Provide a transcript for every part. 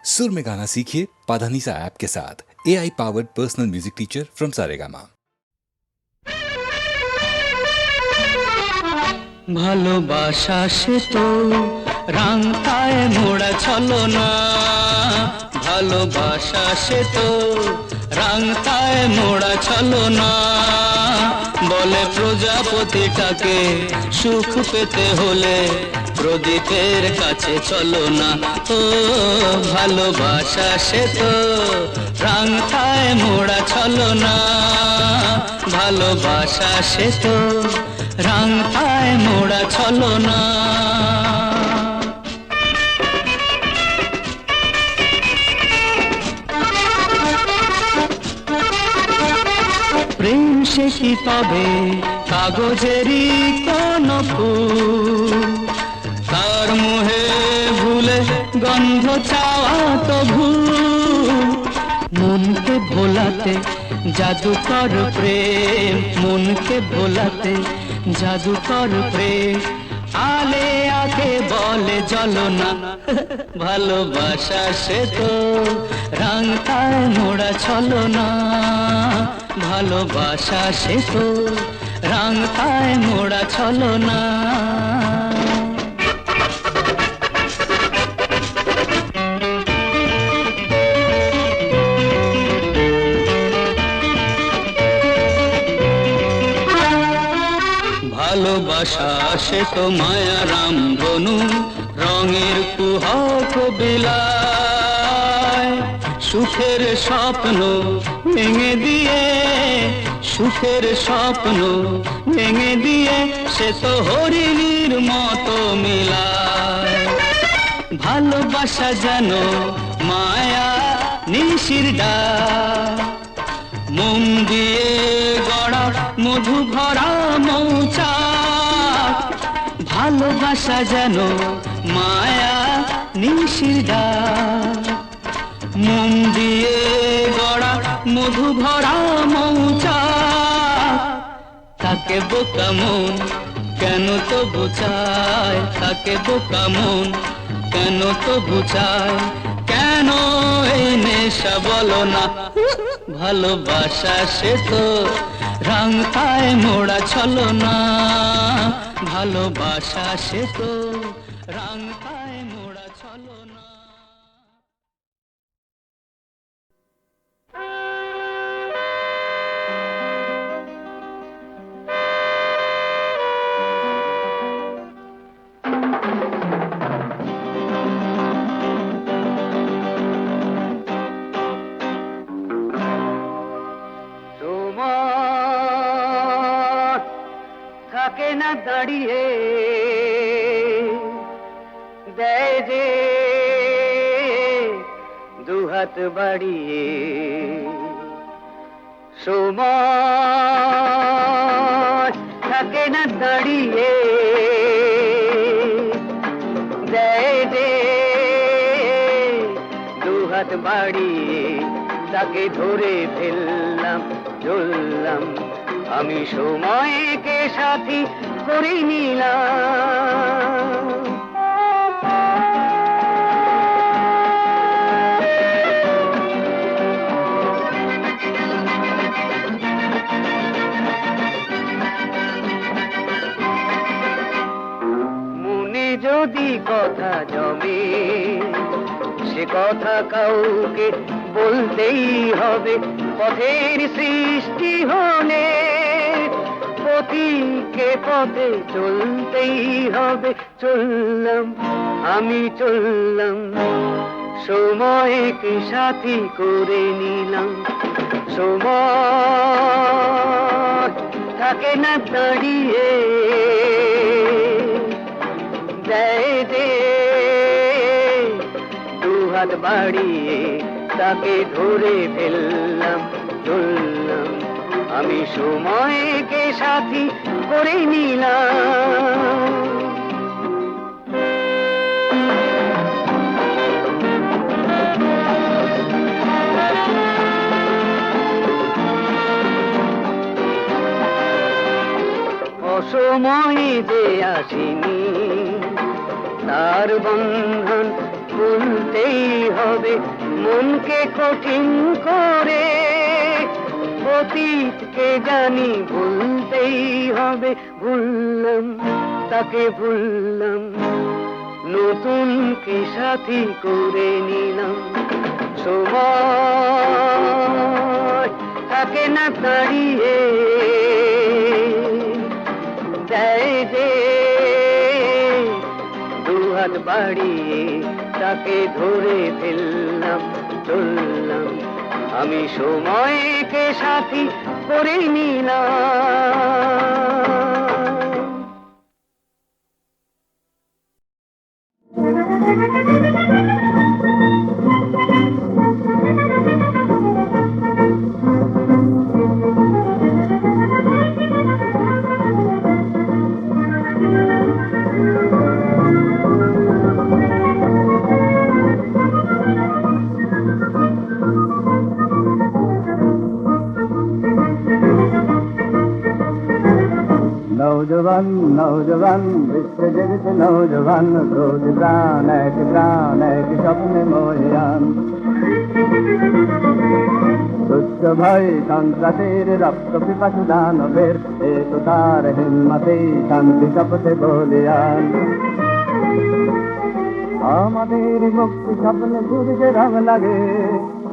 सुर में गाना सीखिए पाधानीसा ऐप के साथ। AI powered personal music teacher from Saregama. ভালোবাসা সে তো রাংতায় মোড়া ছলনা, ভালোবাসা সে তো রাংতায় মোড়া ছলনা। বলে প্রজাপতিটাকে সুখ পেতে হলে প্রদীপের কাছে চলো না। ও ভালোবাসা সে তো রাংতায় মোড়া ছলনা, ভালোবাসা সে তো রাংতায় মোড়া ছলনা। প্রেম সে কি তবে কাগজেরই কোন ফুল, তার মোহে ভুলে গন্ধ চাওয়া তো ভুল। মনকে ভোলাতে জাদুকর প্রেম, মনকে ভোলাতে জাদুকর প্রেম। আলে আগে বলে জ্বলনা, ভালোবাসা সে তো রাংতায় মোড়া ছলনা, ভালোবাসা সে তো রাংতায় মোড়া ছলনা। ভালোবাসা সে তো মায়ারাম ধনু, রঙের কুহক বিলায়। সুখের স্বপ্ন ভেঙে দিয়ে, সুখের স্বপ্ন ভেঙে দিয়ে সে তো হরিণীর মতো মিলায়। ভালোবাসা যেন মায়া নিশির ডাক, মন দিয়ে গড়া মধু ভরা মৌচাক। ভালোবাসা যেন মায়া নিশির ডাক, মন দিয়ে গড়া মধু ভরা মৌচাক। তাকে বোকা মন কেন তো বুঝায়, তাকে বোকা মন কেন তো বুঝায়। কেন এই নেশা বলো না, ভালোবাসা সে তো রাংতায় মোড়া ছলনা, ভালোবাসা সে তো রাংতায় মোড়া ছলনা। থাকে না দাঁড়িয়ে দেয় যে দুহাত বাড়িয়ে। সময় থাকে না দাঁড়িয়ে দেয় যে দুহাত বাড়িয়ে। তাকে ধরে ফেললাম চললাম, আমি সময়কে সাথী করে নিলাম। মনে যদি কথা জমে সে কথা কাউকে বলতেই হবে। পথের সৃষ্টি হলে পথিকে পথে চলতেই হবে। চললাম আমি চললাম, সময়কে সাথী করে নিলাম। সময় থাকে না দাঁড়িয়ে দেয় যে দুহাত বাড়িয়ে। তাকে ধরে ফেললাম চললাম, আমি সময়কে সাথী করে নিলাম। অসময়ে যে আসেনি তার বন্ধন ভুলতেই হবে মনকে কঠিন করে, অতীতকে জানি ভুলতেই হবে। ভুললাম তাকে ভুললাম, নতুন কি সাথী করে নিলাম। সময় থাকে না দাঁড়িয়ে, দেয় যে দুহাত বাড়িয়ে, তাকে ধরে ফেললাম, চললাম। আমি সময়কে সাথী করে নিলাম। नौजवान नौजवान विश्व जगत नौजवान, क्रोध प्राण एक स्वप्न मोहयान। তুচ্ছ ভয় সন্ত্রাসের রক্ত পিপাসু দানবের, একতার হিম্মতেই শান্তি শপথে বলিয়ান। আমাদের মুক্তি স্বপ্নে সূর্যের রং লাগে,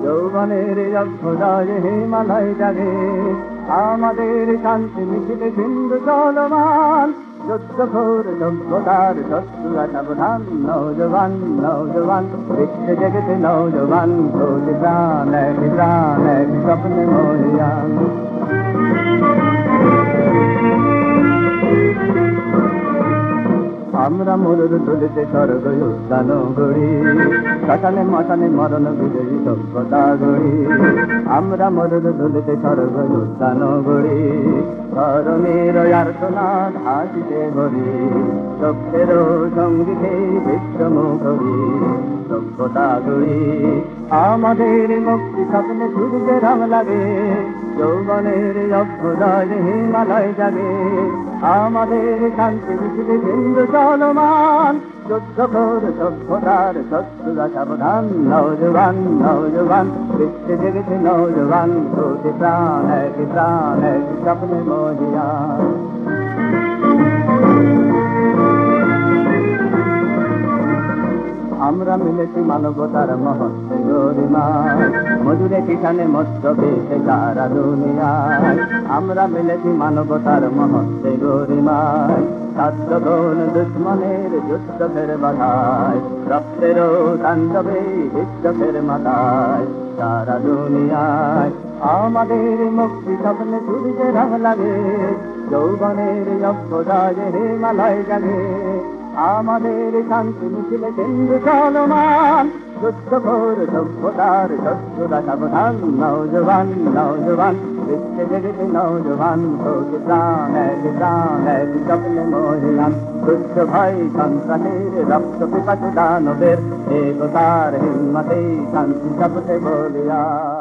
যৌবনের অভ্যুদয় হিমালয় জাগে। আমাদের শান্তি মিছিলে সিন্ধু চলমান, যুদ্ধ ঘোর সভ্যতার শত্রুরা সাবধান। নৌজওয়ান নৌজওয়ান বিশ্ব জগতে নৌজওয়ান, কোটি প্রাণ এক স্বপ্নে মরিয়ান। আমরা মরুর তুলিতে স্বর্গ উদ্যান গড়ি, শ্মশানে মশানে মরণ বিজয়ী সভ্যতা গড়ি। আমরা মরুর তুলিতে স্বর্গ উদ্যান গড়ি, ধরণীর আর্তনাদ হাসিতে ভরি। সত্যেরও সঙ্গীতে বিশ্বমুখরি সভ্যতা গড়ি। আমাদের মুক্তি স্বপ্নে সূর্যের রং লাগে, যৌবনের অভ্যুদয় হিমালয় জাগে। আমাদের শান্তি মিছিলে সিন্ধু চলমান, যুদ্ধ ঘোর সভ্যতার শত্রুরা সাবধান। নৌজওয়ান নৌজওয়ান বিশ্ব জগতে নৌজওয়ান, কোটি প্রাণ এক স্বপ্নে মহিয়ান। আমরা মিলেছি মানবতার মহত্ব গরিমায়, মজুরে কিষানে মধ্য পেতে সারা দুনিয়ায়। আমরা মিলেছি মানবতার মহত্ব গরিমায়, ছাত্রগণ দুশ্মনের যুদ্ধ ফের বাধায়। রক্তেরও তাণ্ডবে বিশ্ব ফের মাথায় সারা দুনিয়ায়। আমাদের মুক্তি স্বপ্নে সূর্যের রং লাগে, যৌবনের অভ্যুদয় হিমালয় জাগে। আমাদের শান্তি মিছিলে সিন্ধু চলমান, যুদ্ধ ঘোর সভ্যতার শত্রুরা সাবধান। নৌজওয়ান নৌজওয়ান বিশ্ব জগতে নৌজওয়ান, কোটি প্রাণ এক স্বপ্নে মহিয়ান। তুচ্ছ ভয় সন্ত্রাসের রক্ত পিপাসু দানবের, একতার হিম্মতেই শান্তি শপথে বলিয়ান।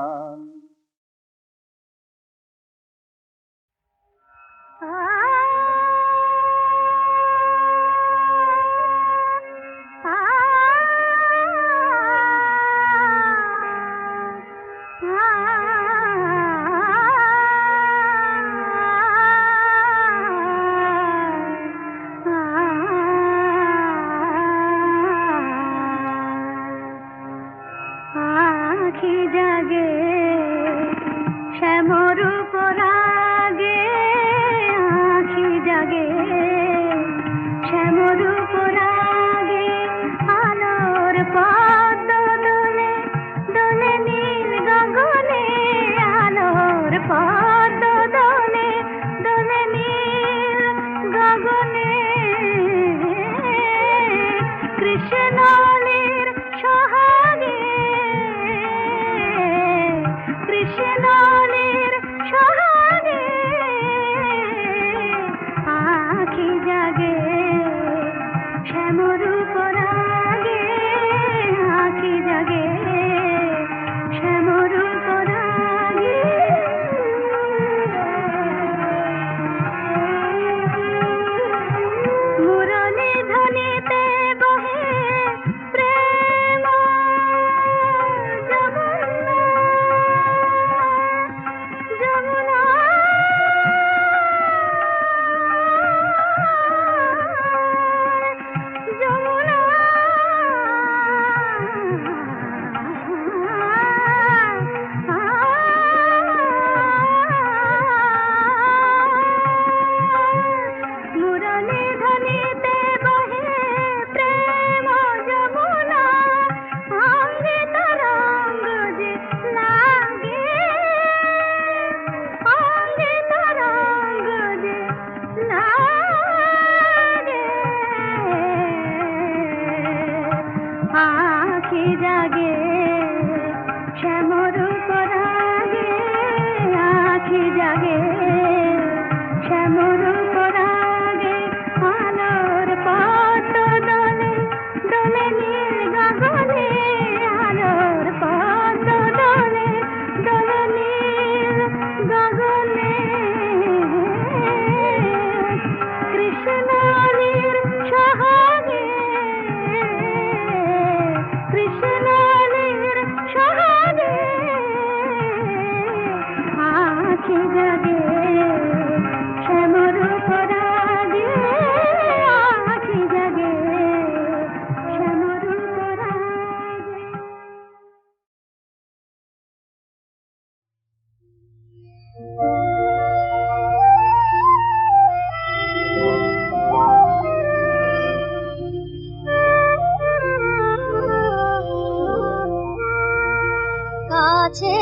কাছে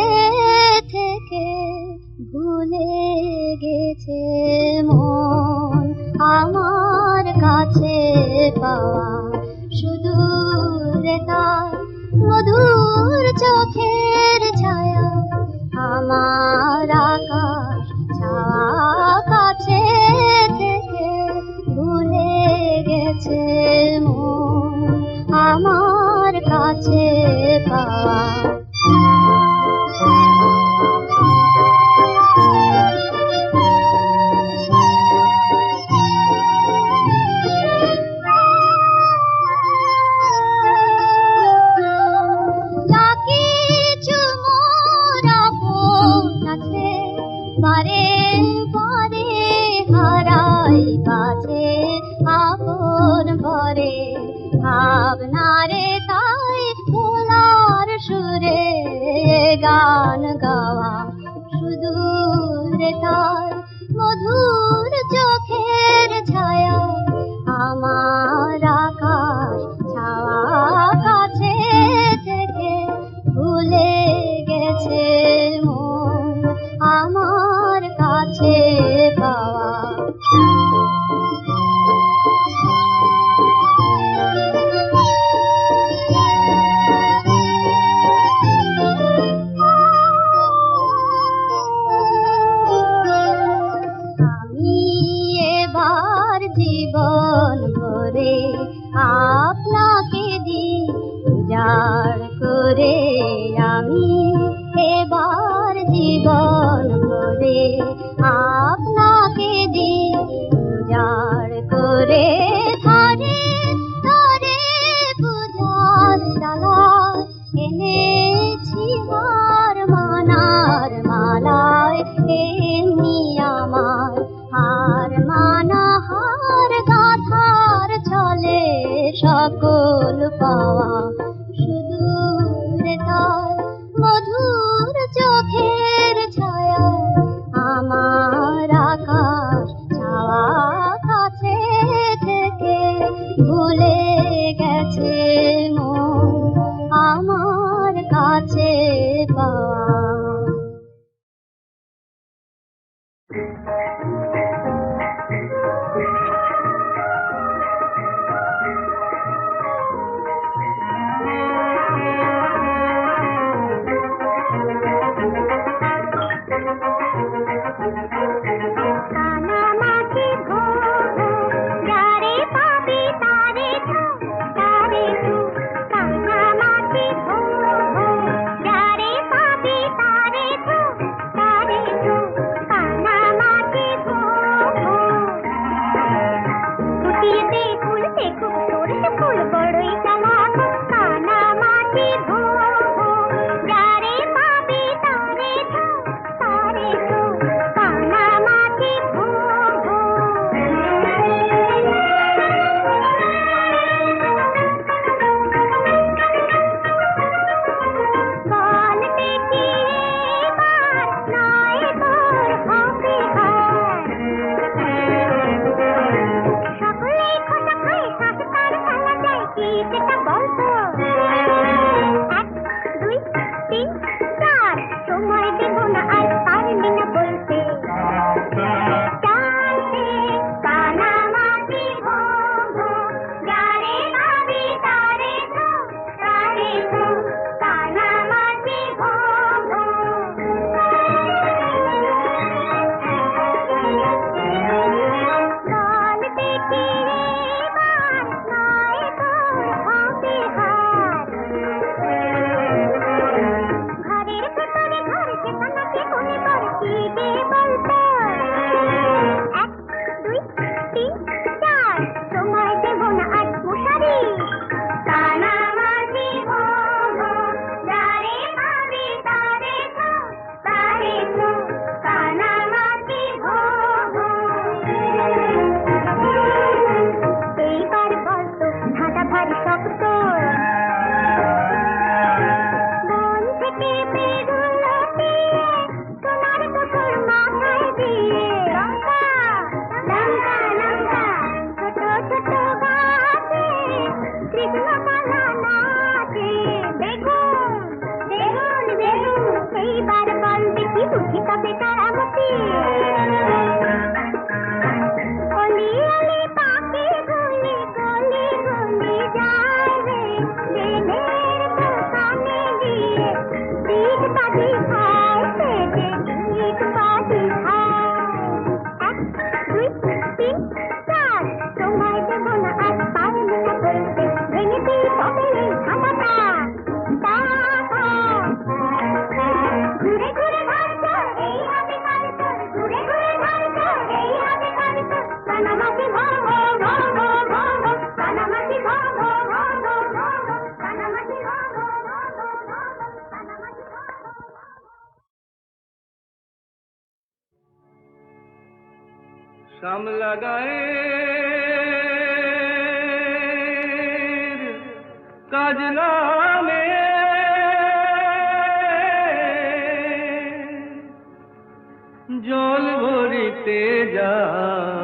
থেকে ভুলে গেছে মন আমার কাছে পাওয়া সুদূর তার মধুর চোখের ছায়া আমার আকাশ ছায়া কাছে থেকে ভুলে গেছে মন আমার কাছে পাওয়া বারে বারে হারাই কাছে আপন ভরে ভাবনারে তাই ভোলার সুরে গান গাওয়া সুদূর তার মধুর চোখের ছায়া আমার আকাশ ছাওয়া কাছে থেকে ভুলে গেছে মন আমার কাছে পাওয়া আমি এবার জীবন ভরে আপনাকে দিই উজাড় করে আমি এবার জীবন ভরে আপনাকে দিই উজাড় করে ধরে ধরে পূজার ডালা এনেছি হার মানার মালায় এমনি আমার হার মানা হার গাথার চলে সকল পাওয়া সুদূর তার মধুর চোখের ছায়া আমার আকাশ ছাওয়া কাছে থেকে ভুলে গেছে মন আমার কাছে পাওয়া যারে পাবি শ্যামলা গায়ের কাজলা মেয়ে জল ভরিতে যায়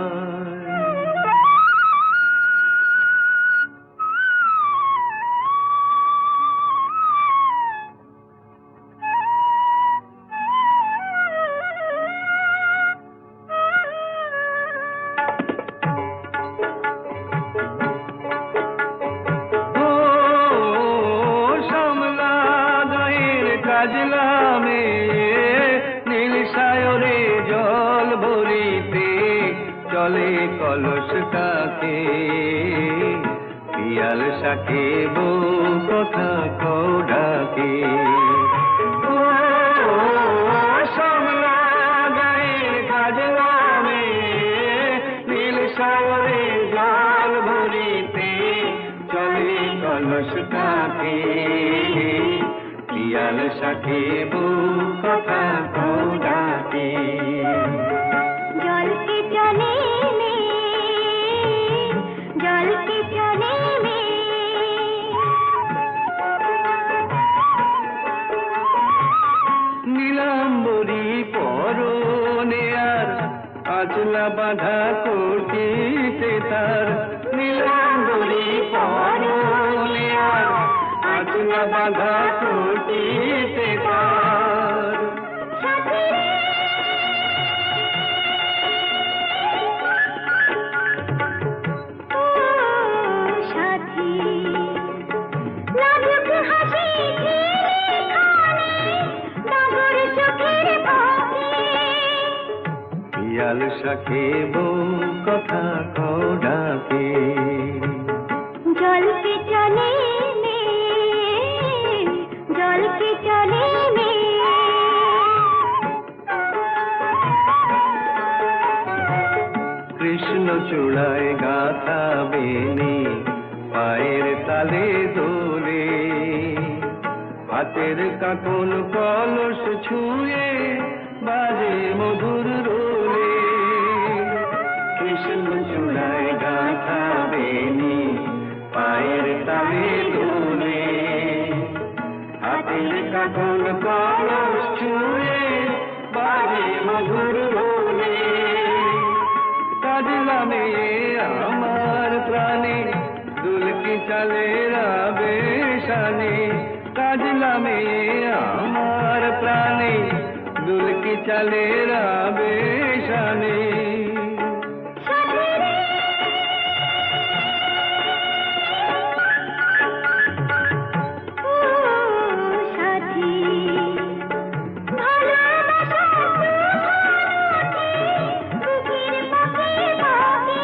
কাজলা মেয়ে নীল সায়রে জল ভরিতে চলে কলস কাকে পিয়াল শাকে বউ কথা কও ডাকে শ্যামলা গায়ের কাজলা মেয়ে নীল সায়রে জল ভরিতে চলে কলস কাকে পিয়াল শাকে বউ কথা কও ডাকে জল কে চলে মে জল কে চলে মে নীলাম্বরী পরনে আর আচলা বাঁধা করতিতে তার নীলাম্বরী পরনে আর আচলা বাঁধা করতিতে তার সাথী লাজুক হাসি খানে ডাগর চোখের পাখি পিয়াল শাকে বউ কথা কও ডাকে জল কে চলে মে জল কে চলে মে কৃষ্ণ চূড়ায় গাথা বেনি পায়ের তালে দোলে হাতের কাকন কলস ছুঁয়ে বাজে মধুর রোলে কৃষ্ণ চূড়ায় গাথা বেনি পায়ের তালে দোলে হাতের কাকন কলস ছুঁয়ে বাজে মধুর রোলে কাজলা মেয়ে আমার প্রাণে দুলকি চালে রাবে শানে কাজলা মেয়ে আমার প্রাণে দুলকি চালে রাবে শানে সাথী ভালোবাসা বুকের পাখি পাখি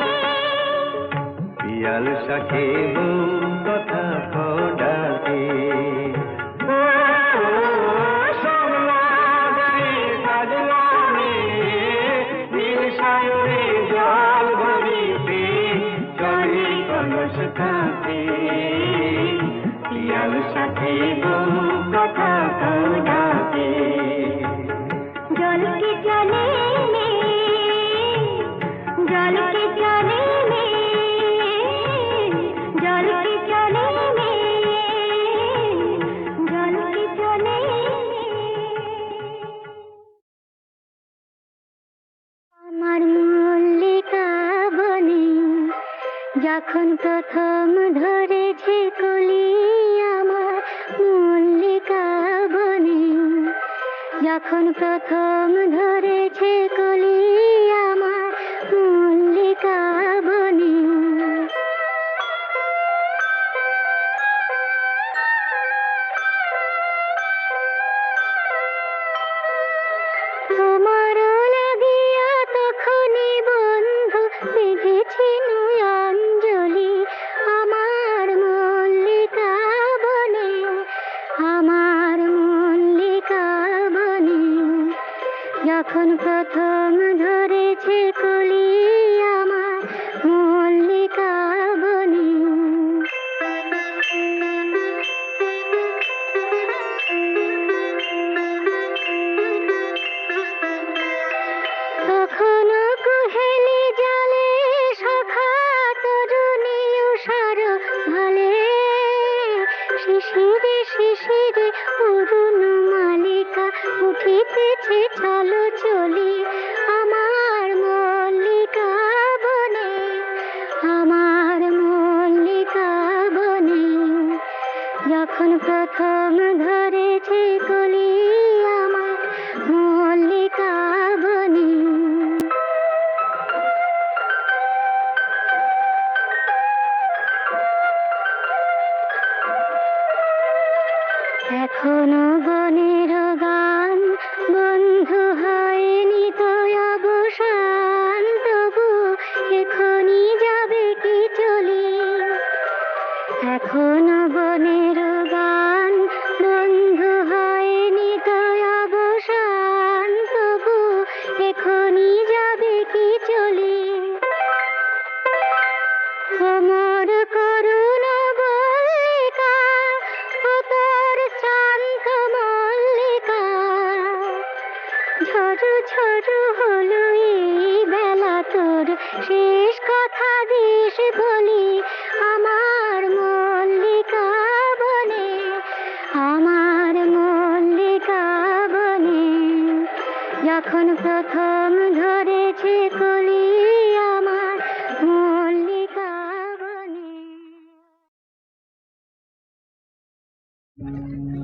পিয়াল শাকে বউ কথা কও ডাকে শ্যামলা গায়ের কাজলা মেয়ে নীল সায়রে জল ভরিতে চলে কলস কাকে পিয়াল শাকে বউ কথা কও ডাকে জল কে চলে মে জল কে চলে মে জল কে চলে মে জল কে চলে মে আমার মল্লিকা বনে যখন প্রথম ধরেছে কলি আমার মল্লিকা বনে যখন প্রথম ধরেছে কলি আমার মল্লিকা বনে তোমার লাগিয়া তখনই বন্ধু বেঁধেছি অঞ্জলি আমার মল্লিকা বনে আমার মল্লিকা বনে যখন প্রথম ধরেছে কলি আমার মল্লিকা বনে তখনও কুহেলি এখনো বনের গান বন্ধু হয়নি তো অবসান, তবু এখনই যাবে কি চলে। এখনো বনের গান বন্ধু হয়নি তো অবসান, তবু এখনই যাবে কি চলে। অমর করুণ বল্লিকা ও তোর শান্ত মল্লিকা, ঝড়ু ঝড়ু হলো এই বেলা তোর শেষ কথা দিস বলি। আমার মল্লিকা বনে, আমার মল্লিকা বনে, যখন প্রথম ধরেছে কলি আমার মল্লিকা বনে।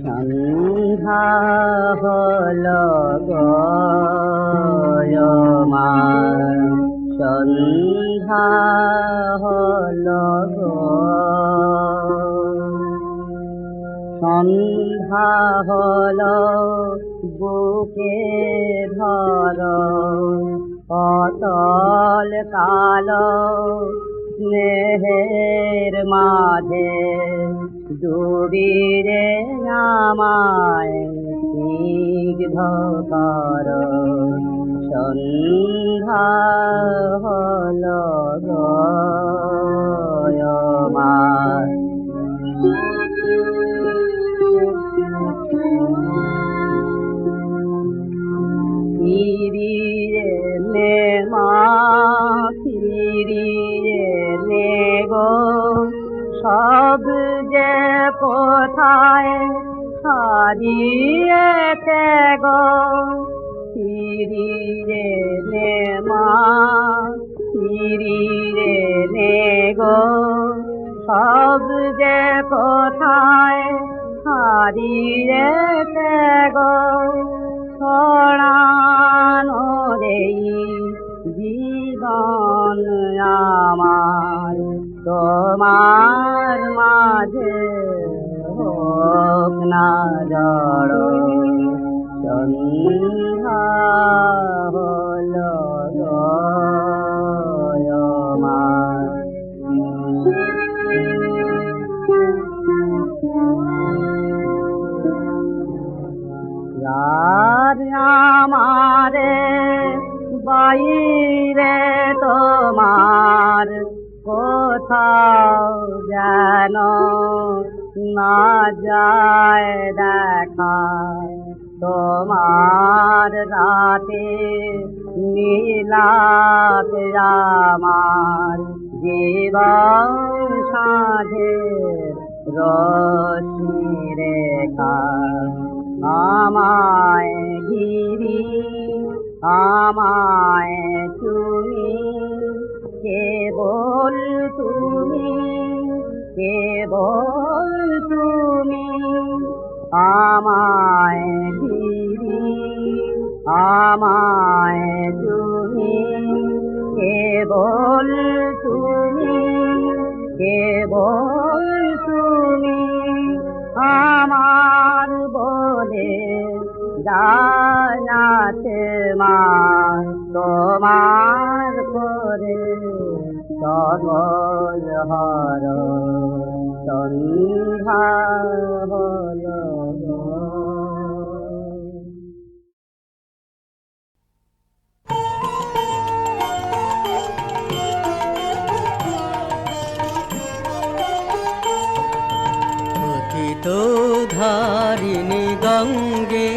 সন্ধ্যা হলো গো সন্ধ্যা হলো গো, সন্ধ্যা হলো বুকে ধরো অতল কালো স্নেহের মাঝে ডুবিরে আমায় স্নিগ্ধ কর। সন্ধ্যা হলো গো আমার। ফিরিয়ে নে মা ফিরিয়ে নে গো, সব যে কোথায় হারিয়েছে গো। ফিরিয়ে নে মা ফিরিয়ে নে গো, সব যে কোথায় হারিয়েছে গো। ছড়ানো দেই জীবন আমার তোমার মাঝে হোক না জড়। সন্ধ্যা হলো গো আমার। যার আমারে বাইরে তোমার কোথাও যেন না যায় দেখা। তোমার রাতে নীলাপ আমার জীবন সাঁঝের রশ্মি রেখা। আমায় ঘিরি আমায় তুমি কেবল তুমি কেবল তুমি। আমায় ঘিরি আমায় তুমি কেবল তুমি কেবল তুমি। আমার বলে জানাতে মা তোমার করে সবল হর। সন্ধ্যা হলো গো। তো ধারিণী গঙ্গে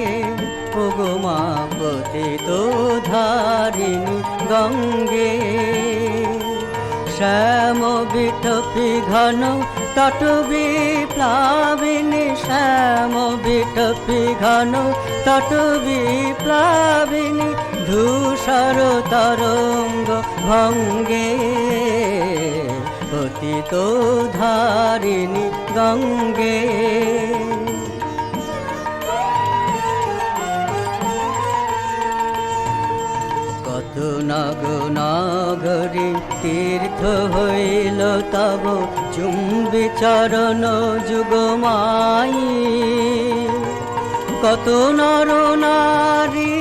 ওগো মা পতিত ধারিণী গঙ্গে। শ্যাম বিটপি ঘন তট বিপ্লাবিনী শ্যাম বিটপি ঘন তট বিপ্লাবিনী ধূসর তরঙ্গ ভঙ্গে পতিত ধারিণী গঙ্গে। কত নগ নগরী তীর্থ হইল তব চুম্বি চরণ যুগমাই কত নর নারী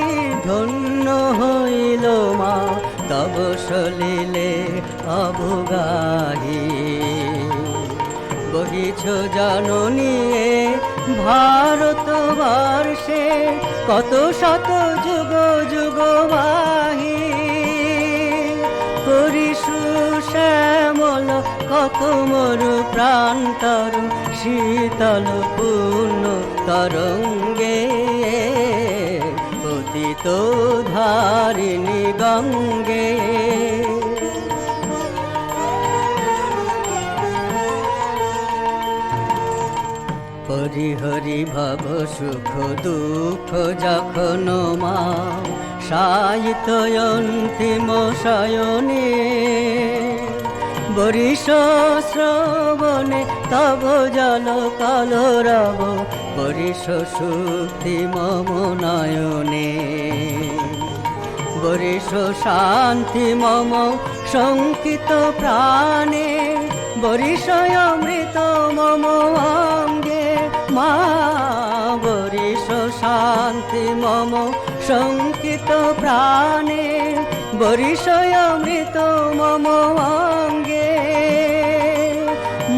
ধন্য হইল মা তব সলিলে অবগাহি বহিছ জননী ভারতবর্ষে কত শত যুগ যুগ বাহি করিসু শ্যামল কত মরু প্রান্তর শীতল পূর্ণ তরঙ্গে পতিত ধারিণী গঙ্গে হরিহরি ভব সুখ দুঃখ যখন মা সায়িত অন্তিম শয়নে বরিষ শ্রবণে তব জল কলরব বরিষ সুক্তি মম নয়নে বরিষ শান্তি মম শঙ্কিত প্রাণে বরিষ অমৃত মম অঙ্গে মা বরিষ শান্তি মম শঙ্কিত প্রাণে বরিষ অমৃত মম অঙ্গে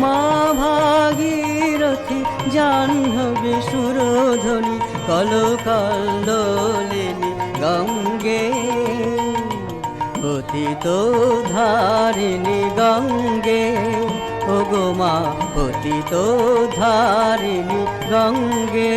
মা ভাগীরথী জাহ্নবী সুরধ্বনি কলকল্লোলিনী গঙ্গে পতিত ধারিণী গঙ্গে ও গো মা পতিত ধারিণী গঙ্গে